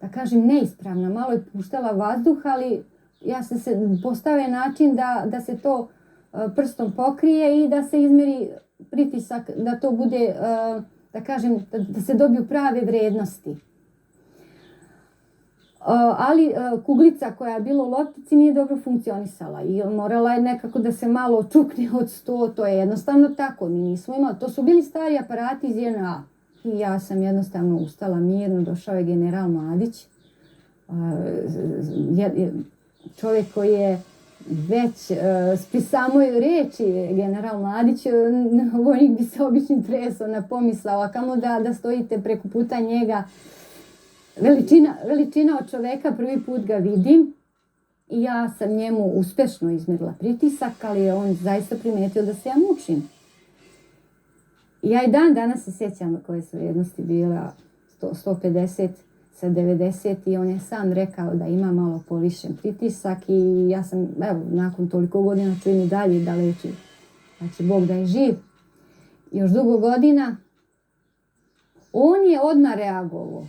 da kažem, neispravna. Malo je puštala vazduh, ali ja sam se postavio način da se to prstom pokrije i da se izmeri pritisak, da to bude, da kažem, da se dobiju prave vrednosti. Ali kuglica koja je bila u loptici nije dobro funkcionisala i morala je nekako da se malo čukne od 100, to je jednostavno tako, mi nismo imali, to su bili stari aparati iz JNA i ja sam jednostavno ustala mirno, došao je general Mladić, čovjek koji je već pri samoj reči general Mladić, vojnik bi se obično tresao na pomisao, a kamo da stojite preko puta njega. Veličina od čoveka, prvi put ga vidim i ja sam njemu uspešno izmerila pritisak, ali je on zaista primetio da se ja mučim. Ja i dan danas se sjećam koje su vrijednosti bila 150 sa 90 i on je sam rekao da ima malo povišen pritisak i ja sam, evo, nakon toliko godina čujem i dalje da leči. Znači, Bog da je živ. Još dugo godina. On je odmah reagovao.